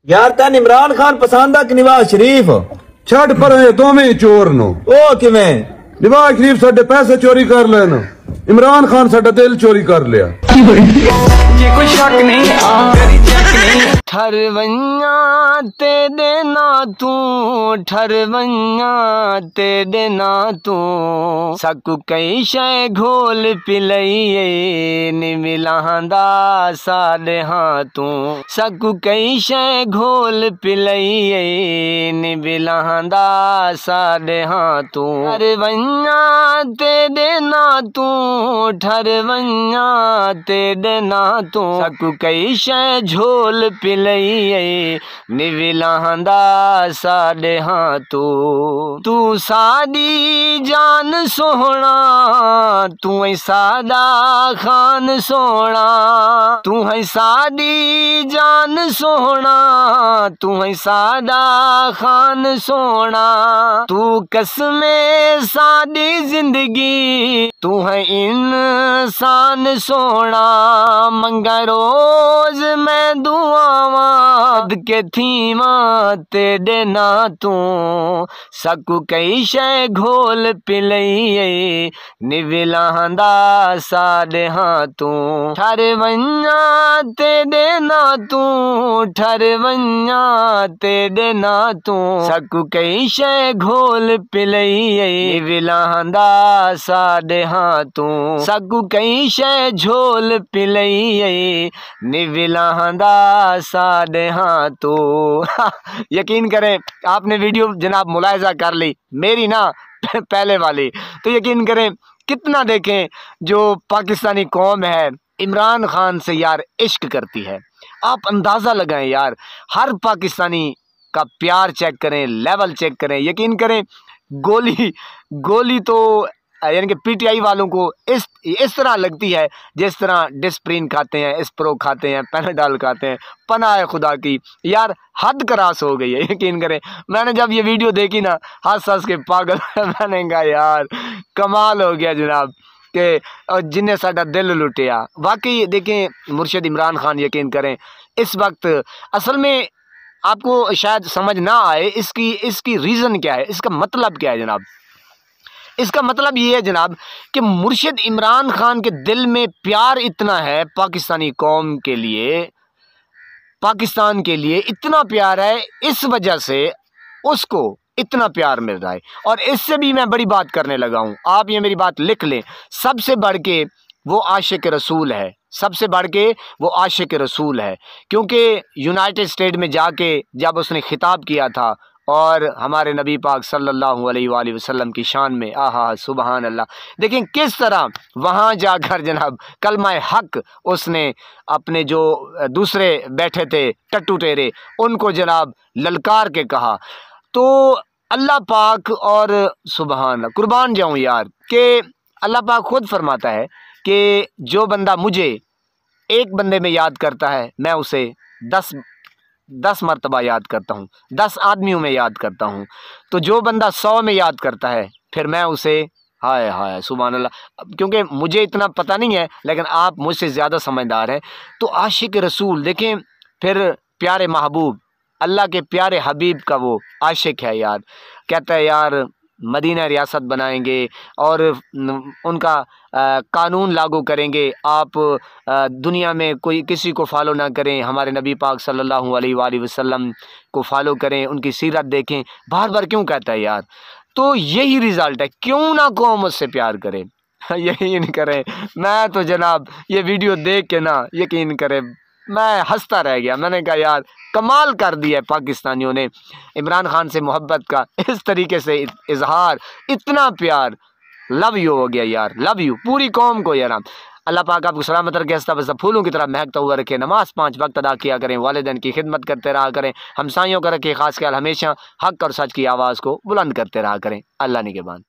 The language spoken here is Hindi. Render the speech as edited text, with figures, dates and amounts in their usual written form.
यार तेन इमरान खान पसंद आ कि नवाज शरीफ? छड़ पर दोवें चोर नो। ओ किवें? नवाज शरीफ साडे पैसे चोरी कर लेन, इमरान खान साडा दिल चोरी कर लिया। ये कोई शक नहीं, तेरी चेक नहीं। ठरवैया तेरे ना तू, ठरवैया तेरे ना तू, सकू कई शै घोल पिलइए नी मिलांदा साडे हाथों, सकू कई शै घोल पिलइए नी मिलांदा साडे हाथों। ठरवैया तेरे ना तू, ठरवैया तेरे ना तू, सकू कई शै झोल पिलइए निविलांदा साडे हाथों। तू साडी जान सोहना, तू है सादा खान सोना, तू है साडी जान सोहना, तू है सादा खान सोना, तू कसमे साडी जिंदगी, तू है इंसान सोना। मंगा रोज मैं दुआवां के थीमा तेरे ना तू, सकू कई शै घोल पिलइए निविलांदा साडे हाथों। ठरवैया तेरे ना तू, ठरवैया तेरे ना तू, सकू कई शै घोल पिलइए निविलांदा साडे हाथों, सकू कई शै झोल पिलइए निविलांदा साडे हाथों। यकीन करें, आपने वीडियो जनाब मुलाहिजा कर ली मेरी ना पहले वाली, तो यकीन करें कितना देखें जो पाकिस्तानी कौम है इमरान खान से यार इश्क करती है। आप अंदाज़ा लगाएं यार, हर पाकिस्तानी का प्यार चेक करें, लेवल चेक करें। यकीन करें गोली गोली तो यानी कि पीटीआई वालों को इस तरह लगती है जिस तरह डिस्प्रिन खाते हैं, स्प्रो खाते हैं, पैनाडॉल खाते हैं। पनाह खुदा की यार हद क्रॉस हो गई है। यकीन करें मैंने जब ये वीडियो देखी ना हंस हंस के पागल मैंने कहा यार कमाल हो गया जनाब कि जिन्हें साडा दिल लुटिया। वाकई देखें मुर्शिद इमरान खान, यकीन करें इस वक्त असल में आपको शायद समझ ना आए इसकी रीज़न क्या है, इसका मतलब क्या है जनाब। इसका मतलब ये है जनाब कि मुर्शिद इमरान खान के दिल में प्यार इतना है पाकिस्तानी कौम के लिए, पाकिस्तान के लिए इतना प्यार है, इस वजह से उसको इतना प्यार मिल रहा है। और इससे भी मैं बड़ी बात करने लगा हूँ, आप ये मेरी बात लिख लें, सबसे बढ़ के वो आशिक रसूल है, सबसे बढ़ के वो आशिक रसूल है। क्योंकि यूनाइटेड स्टेट में जाके जब उसने खिताब किया था और हमारे नबी पाक सल्लल्लाहु अलैहि वसल्लम की शान में, आहा सुबहान अल्लाह, देखें किस तरह वहाँ जाकर जनाब कलमा हक उसने अपने जो दूसरे बैठे थे टट्टू टेरे उनको जनाब ललकार के कहा। तो अल्लाह पाक और सुबहान कुर्बान जाऊँ यार कि अल्लाह पाक खुद फरमाता है कि जो बंदा मुझे एक बंदे में याद करता है मैं उसे 10 मरतबा याद करता हूँ, 10 आदमियों में याद करता हूँ। तो जो बंदा 100 में याद करता है फिर मैं उसे, हाय हाय सुभान अल्लाह, क्योंकि मुझे इतना पता नहीं है लेकिन आप मुझसे ज़्यादा समझदार हैं। तो आशिक रसूल देखें, फिर प्यारे महबूब अल्लाह के प्यारे हबीब का वो आशिक है यार, कहता है यार मदीना रियासत बनाएंगे और उनका कानून लागू करेंगे, आप दुनिया में कोई किसी को फॉलो ना करें, हमारे नबी पाक सल्लल्लाहु अलैहि वसल्लम को फॉलो करें, उनकी सीरत देखें। बार बार क्यों कहता है यार? तो यही रिज़ल्ट है, क्यों ना कौम उससे प्यार करे। यकीन करें मैं तो जनाब ये वीडियो देख के ना यकीन करें मैं हंसता रह गया। मैंने कहा यार कमाल कर दिया है पाकिस्तानियों ने इमरान खान से मोहब्बत का इस तरीके से इजहार, इतना प्यार, लव यू हो गया यार, लव यू पूरी कौम को यार। अल्लाह पाक आपको सलामत रखे, हंसता बसता फूलों की तरह महकता हुआ रखे, नमाज 5 वक्त अदा किया करें, वालिदैन की खिदमत करते रहा करें, हमसाइयों का रखे खास ख्याल, हमेशा हक और सच की आवाज़ को बुलंद करते रहा करें। अल्लाह निगहबान।